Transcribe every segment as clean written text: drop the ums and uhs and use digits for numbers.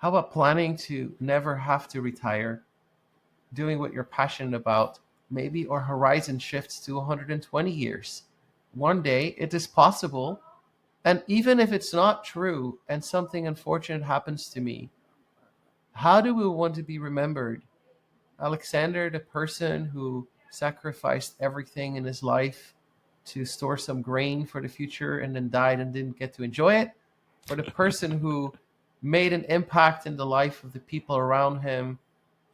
How about planning to never have to retire, doing what you're passionate about? Maybe our horizon shifts to 120 years. One day it is possible. And even if it's not true and something unfortunate happens to me, how do we want to be remembered? Alexander, the person who sacrificed everything in his life to store some grain for the future and then died and didn't get to enjoy it? Or the person who made an impact in the life of the people around him,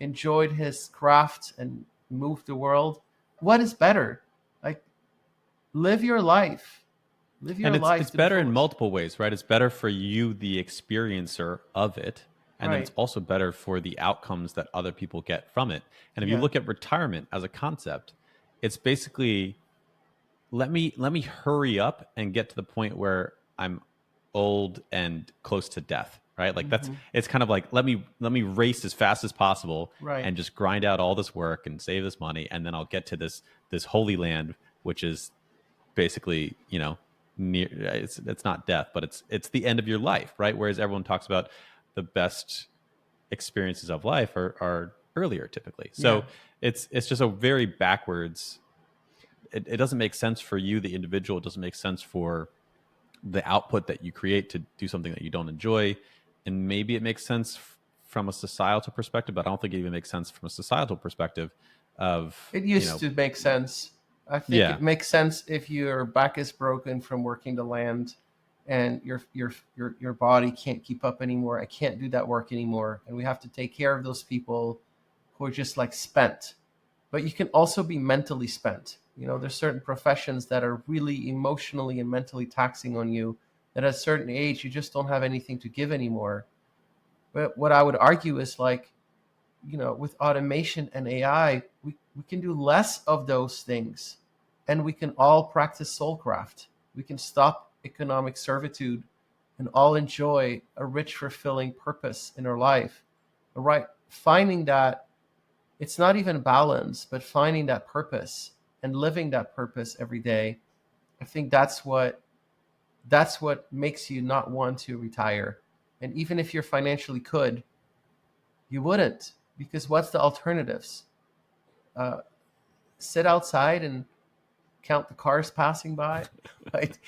enjoyed his craft and moved the world? What is better? Like, live your life. Live your And it's life to the better in fullest. multiple ways, right? It's better for you, the experiencer of it. And then it's Right. also better for the outcomes that other people get from it. And if you Yeah. look at retirement as a concept, it's basically let me hurry up and get to the point where I'm old and close to death, right? Like that's Hmm. it's kind of like let me race as fast as possible Right. and just grind out all this work and save this money, and then I'll get to this holy land, which is basically, near, it's not death, but it's the end of your life, right? Whereas everyone talks about the best experiences of life are earlier typically. Yeah. So it's just a very backwards. It doesn't make sense for you, the individual. It doesn't make sense for the output that you create to do something that you don't enjoy. And maybe it makes sense from a societal perspective, but I don't think it even makes sense from a societal perspective of, It used to make sense. I think yeah, it makes sense if your back is broken from working the land and your body can't keep up anymore. I can't do that work anymore. And we have to take care of those people who are just like spent. But you can also be mentally spent. There's certain professions that are really emotionally and mentally taxing on you that at a certain age you just don't have anything to give anymore. But what I would argue is like, with automation and AI, we can do less of those things and we can all practice soulcraft. We can stop economic servitude and all enjoy a rich, fulfilling purpose in our life. All right. Finding that it's not even balance, but finding that purpose and living that purpose every day. I think that's what makes you not want to retire. And even if you're financially could, you wouldn't, because what's the alternatives? Uh, Sit outside and count the cars passing by, right?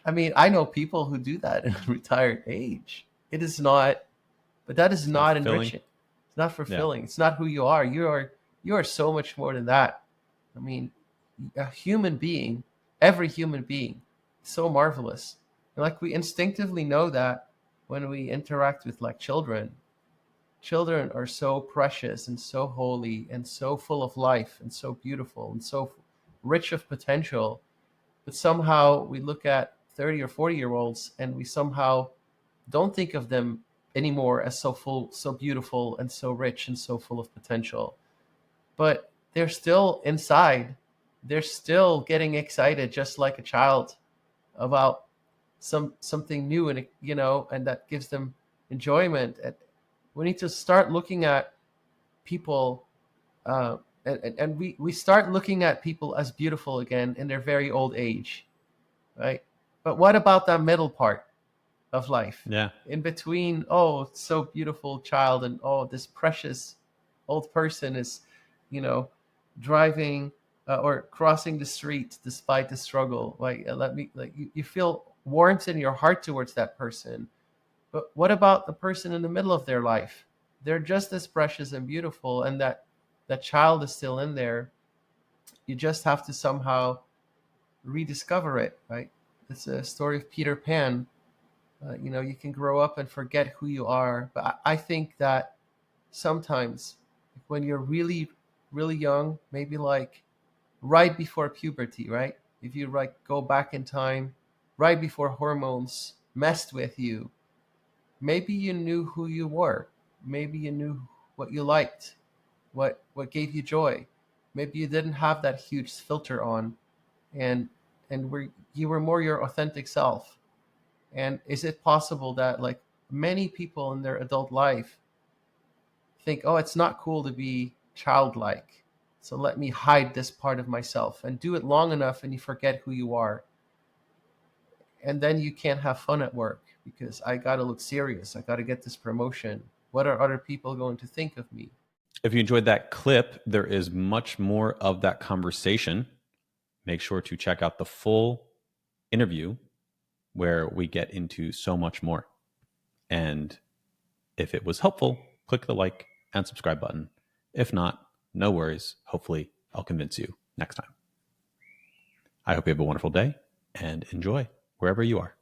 I mean, I know people who do that in retired age. It is not, but that is it's not not fulfilling. enriching. It's not Yeah. fulfilling. It's not who you are. You are so much more than that. I mean, a human being, every human being, is so marvelous. And like we instinctively know that when we interact with like children. Children are so precious and so holy and so full of life and so beautiful and so rich of potential. But somehow we look at 30 or 40-year-olds and we somehow don't think of them anymore as so full, so beautiful, and so rich and so full of potential. But they're still inside. They're still getting excited just like a child about something new, and and that gives them enjoyment. And we need to start looking at people, and we start looking at people as beautiful again in their very old age, right? But what about that middle part of life Yeah. in between? Oh, it's so beautiful child, and oh, this precious old person is, you know driving, or crossing the street despite the struggle. Like, let me, like, you feel warmth in your heart towards that person. But what about the person in the middle of their life? They're just as precious and beautiful, and that child is still in there. You just have to somehow rediscover it, right? It's a story of Peter Pan. You can grow up and forget who you are, but I think that sometimes when you're really, really young, maybe like right before puberty, right? If you like go back in time, right before hormones messed with you, maybe you knew who you were. Maybe you knew what you liked, what gave you joy. Maybe you didn't have that huge filter on, and you were more your authentic self. And is it possible that like many people in their adult life think, oh, it's not cool to be childlike, so let me hide this part of myself, and do it long enough and you forget who you are, and then you can't have fun at work because I got to look serious. I got to get this promotion. What are other people going to think of me? If you enjoyed that clip, there is much more of that conversation. Make sure to check out the full interview where we get into so much more. And if it was helpful, click the like and subscribe button. If not, no worries. Hopefully, I'll convince you next time. I hope you have a wonderful day and enjoy wherever you are.